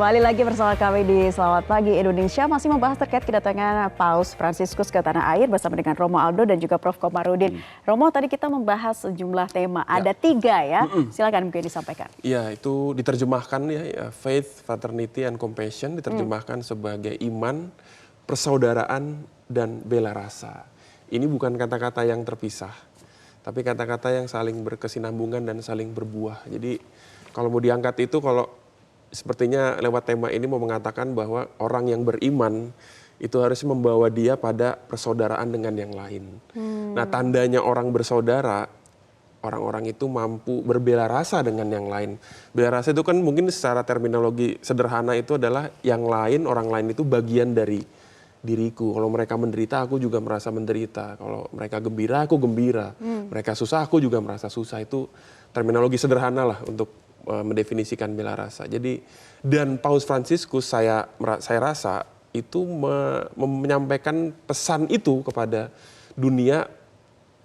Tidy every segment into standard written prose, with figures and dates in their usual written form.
Kembali lagi bersama kami di Selamat Pagi Indonesia, masih membahas terkait kedatangan Paus Fransiskus ke tanah air bersama dengan Romo Aldo dan juga Prof. Komarudin. Romo, tadi kita membahas sejumlah tema, ada 3 ya, silakan mungkin disampaikan. Ya, itu diterjemahkan ya, faith, fraternity, and compassion, diterjemahkan sebagai iman, persaudaraan, dan bela rasa. Ini bukan kata-kata yang terpisah, tapi kata-kata yang saling berkesinambungan dan saling berbuah. Jadi kalau mau diangkat itu, kalau sepertinya lewat tema ini mau mengatakan bahwa orang yang beriman itu harus membawa dia pada persaudaraan dengan yang lain. Nah, tandanya orang bersaudara, orang-orang itu mampu berbela rasa dengan yang lain. Bela rasa itu kan mungkin secara terminologi sederhana itu adalah yang lain, orang lain itu bagian dari diriku. Kalau mereka menderita, aku juga merasa menderita. Kalau mereka gembira, aku gembira. Mereka susah, aku juga merasa susah. Itu terminologi sederhana lah untuk mendefinisikan bela rasa. Jadi, dan Paus Fransiskus saya rasa itu menyampaikan pesan itu kepada dunia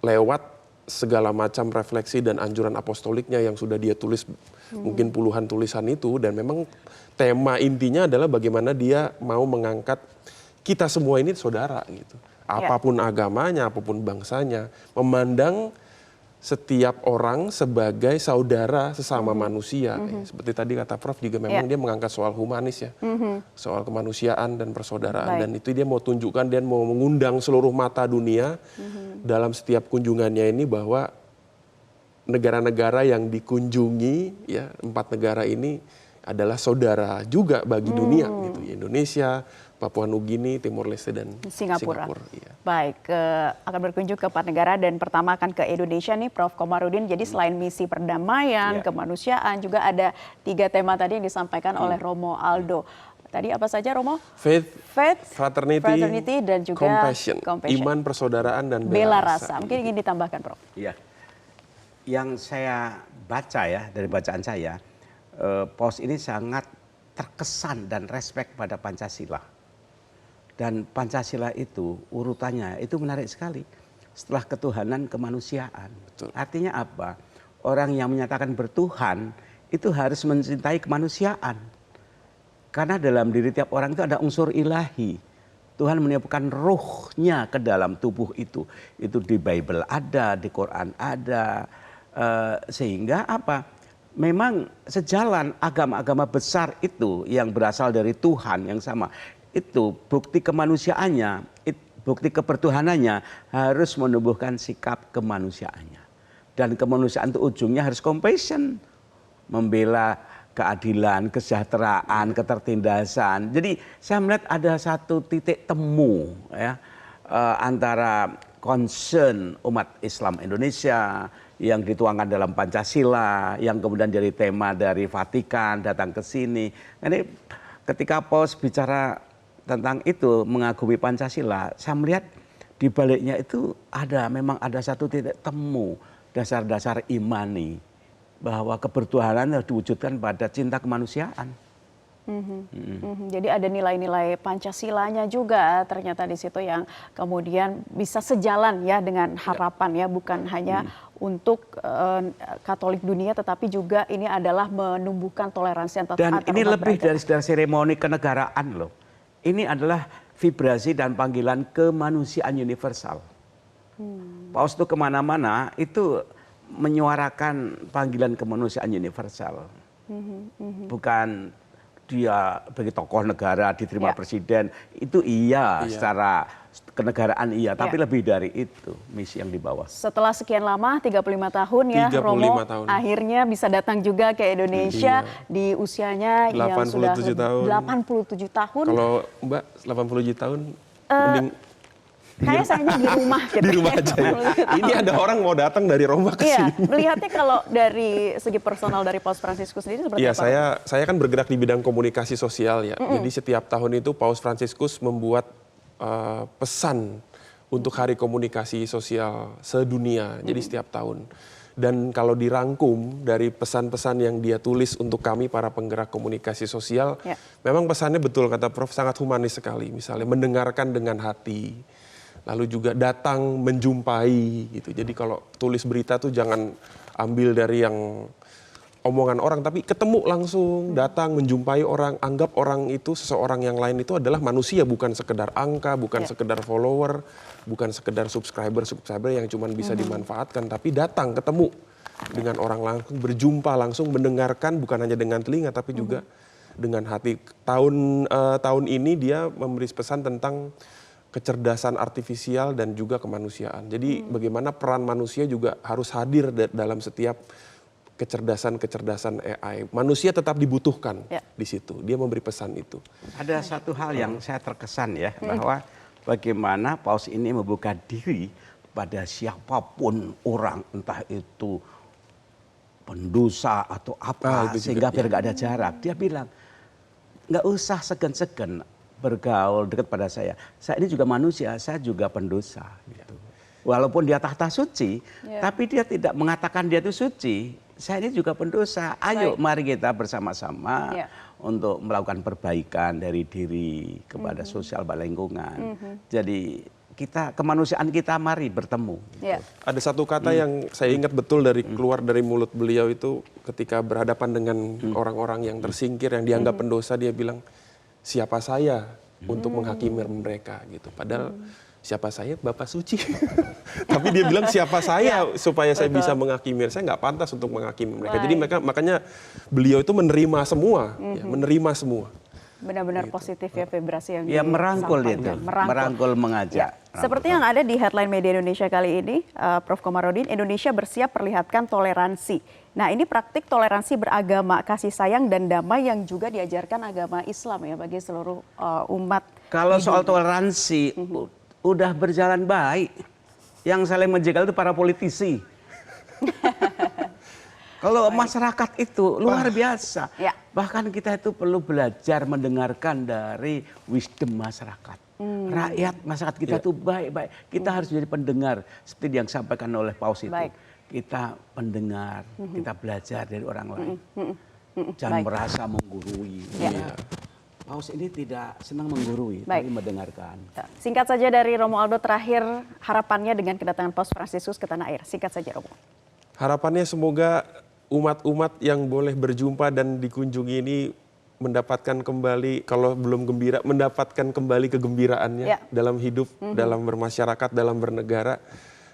lewat segala macam refleksi dan anjuran apostoliknya yang sudah dia tulis, mungkin puluhan tulisan itu. Dan memang tema intinya adalah bagaimana dia mau mengangkat kita semua ini saudara gitu. Apapun agamanya, apapun bangsanya, memandang setiap orang sebagai saudara sesama manusia. Seperti tadi kata Prof juga memang dia mengangkat soal humanis ya, soal kemanusiaan dan persaudaraan. Dan itu dia mau tunjukkan, dia mau mengundang seluruh mata dunia dalam setiap kunjungannya ini bahwa negara-negara yang dikunjungi, ya 4 negara ini adalah saudara juga bagi dunia gitu. Indonesia, Papua Nugini, Timor Leste, dan Singapura. Iya. Baik, akan berkunjung ke 4 negara dan pertama akan ke Indonesia nih Prof. Komarudin. Jadi selain misi perdamaian, kemanusiaan, juga ada 3 tema tadi yang disampaikan oleh Romo Aldo. Tadi apa saja Romo? Faith, fraternity, dan juga compassion. Iman, persaudaraan, dan bela rasa. Mungkin ingin ditambahkan Prof. Iya. Yang saya baca ya, dari bacaan saya, Paus ini sangat terkesan dan respek pada Pancasila. Dan Pancasila itu urutannya itu menarik sekali. Setelah ketuhanan, kemanusiaan. Betul. Artinya apa? Orang yang menyatakan bertuhan itu harus mencintai kemanusiaan. Karena dalam diri tiap orang itu ada unsur ilahi. Tuhan meniupkan ruhnya ke dalam tubuh itu. Itu di Bible ada, di Quran ada. Sehingga apa? Memang sejalan agama-agama besar itu yang berasal dari Tuhan yang sama. Itu bukti kemanusiaannya, bukti kepertuhanannya harus menumbuhkan sikap kemanusiaannya. Dan kemanusiaan itu ujungnya harus compassion. Membela keadilan, kesejahteraan, ketertindasan. Jadi saya melihat ada satu titik temu ya, antara concern umat Islam Indonesia yang dituangkan dalam Pancasila, yang kemudian jadi tema dari Vatikan datang ke sini. Ini ketika Paus bicara tentang itu, mengagumi Pancasila, saya melihat di baliknya itu memang ada satu titik temu dasar-dasar imani bahwa kebertuhanan harus diwujudkan pada cinta kemanusiaan. Jadi ada nilai-nilai Pancasilanya juga ternyata di situ yang kemudian bisa sejalan ya dengan harapan ya, bukan hanya untuk Katolik dunia, tetapi juga ini adalah menumbuhkan toleransi antar Dan ini lebih beragama. dari seremoni kenegaraan loh. Ini adalah vibrasi dan panggilan kemanusiaan universal. Paus itu kemana-mana itu menyuarakan panggilan kemanusiaan universal. Bukan dia bagi tokoh negara diterima presiden, itu secara kenegaraan tapi lebih dari itu misi yang dibawa. Setelah sekian lama 35 tahun ya 35 Romo tahun. Akhirnya bisa datang juga ke Indonesia di usianya yang sudah 87 tahun. Kalau Mbak 87 tahun mending kayak sayangnya di rumah gitu. Di rumah aja ya. Ini ada orang mau datang dari Roma ke sini. Iya, melihatnya kalau dari segi personal dari Paus Fransiskus sendiri seperti apa? Iya, saya kan bergerak di bidang komunikasi sosial ya. Jadi setiap tahun itu Paus Fransiskus membuat pesan untuk Hari Komunikasi Sosial sedunia. Jadi setiap tahun. Dan kalau dirangkum dari pesan-pesan yang dia tulis untuk kami para penggerak komunikasi sosial, memang pesannya betul kata Prof, sangat humanis sekali. Misalnya mendengarkan dengan hati, lalu juga datang menjumpai gitu. Jadi kalau tulis berita tuh jangan ambil dari yang omongan orang, tapi ketemu langsung, datang menjumpai orang, anggap orang itu, seseorang yang lain itu adalah manusia, bukan sekedar angka, bukan sekedar follower, bukan sekedar subscriber yang cuma bisa dimanfaatkan, tapi datang ketemu dengan orang langsung, berjumpa langsung, mendengarkan bukan hanya dengan telinga tapi juga dengan hati. Tahun ini dia memberi pesan tentang kecerdasan artifisial dan juga kemanusiaan. Jadi bagaimana peran manusia juga harus hadir dalam setiap kecerdasan AI. Manusia tetap dibutuhkan di situ. Dia memberi pesan itu. Ada satu hal yang saya terkesan ya, bahwa bagaimana Paus ini membuka diri pada siapapun orang, entah itu pendosa atau apa, sehingga biar nggak ada jarak. Dia bilang, nggak usah segan-segan bergaul dekat pada saya. Saya ini juga manusia, saya juga pendosa. Gitu. Walaupun dia tahta suci, tapi dia tidak mengatakan dia itu suci. Saya ini juga pendosa. Ayo mari kita bersama-sama untuk melakukan perbaikan dari diri kepada sosial lingkungan. Jadi kemanusiaan kita mari bertemu. Gitu. Ada satu kata yang saya ingat betul keluar dari mulut beliau itu ketika berhadapan dengan orang-orang yang tersingkir, yang dianggap pendosa, dia bilang, siapa saya untuk menghakimi mereka gitu. Padahal siapa saya? Bapak suci. Tapi dia bilang siapa saya supaya saya bisa menghakimi. Saya nggak pantas untuk menghakimi mereka. Jadi makanya beliau itu menerima semua, menerima semua. Benar-benar positif ya vibrasi yang merangkul itu, merangkul mengajak. Seperti yang ada di headline media Indonesia kali ini, Prof. Komarudin, Indonesia bersiap perlihatkan toleransi. Nah, ini praktik toleransi beragama, kasih sayang dan damai yang juga diajarkan agama Islam ya bagi seluruh umat. Kalau soal toleransi udah berjalan baik. Yang saling menjegal itu para politisi. Kalau masyarakat itu luar biasa. Bahkan kita itu perlu belajar mendengarkan dari wisdom masyarakat. Rakyat, masyarakat kita itu baik-baik. Kita harus jadi pendengar. Seperti yang disampaikan oleh Paus itu. Kita pendengar, kita belajar dari orang lain. Jangan merasa menggurui. Paus ini tidak senang menggurui, tapi mendengarkan. Singkat saja dari Romo Aldo, terakhir harapannya dengan kedatangan Paus Fransiskus ke tanah air. Singkat saja Romo. Harapannya semoga umat-umat yang boleh berjumpa dan dikunjungi ini mendapatkan kembali, kalau belum gembira, mendapatkan kembali kegembiraannya dalam hidup, dalam bermasyarakat, dalam bernegara.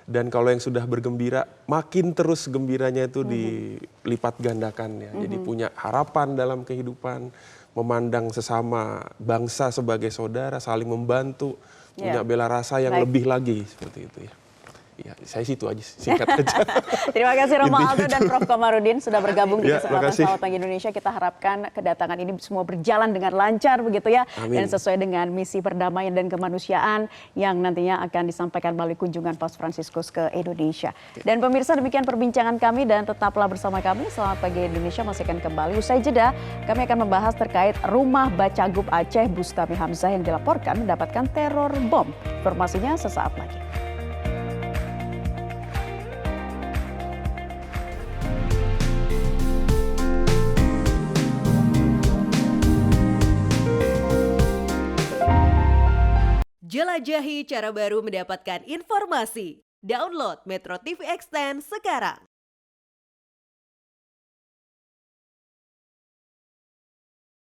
Dan kalau yang sudah bergembira, makin terus gembiranya itu dilipat gandakannya. Jadi punya harapan dalam kehidupan, memandang sesama bangsa sebagai saudara, saling membantu, punya bela rasa yang lebih lagi, seperti itu ya. Ya, saya situ aja, singkat aja. Terima kasih Romo Aldo dan Prof. Komarudin sudah bergabung di kesempatan makasih. Selamat Pagi Indonesia. Kita harapkan kedatangan ini semua berjalan dengan lancar begitu ya. Amin. Dan sesuai dengan misi perdamaian dan kemanusiaan yang nantinya akan disampaikan melalui kunjungan Paus Fransiskus ke Indonesia. Dan pemirsa, demikian perbincangan kami dan tetaplah bersama kami. Selamat Pagi Indonesia masih akan kembali. Usai jeda, kami akan membahas terkait rumah Bacagub Aceh Bustami Hamzah yang dilaporkan mendapatkan teror bom. Informasinya sesaat lagi. Jelajahi cara baru mendapatkan informasi. Download Metro TV Extend sekarang.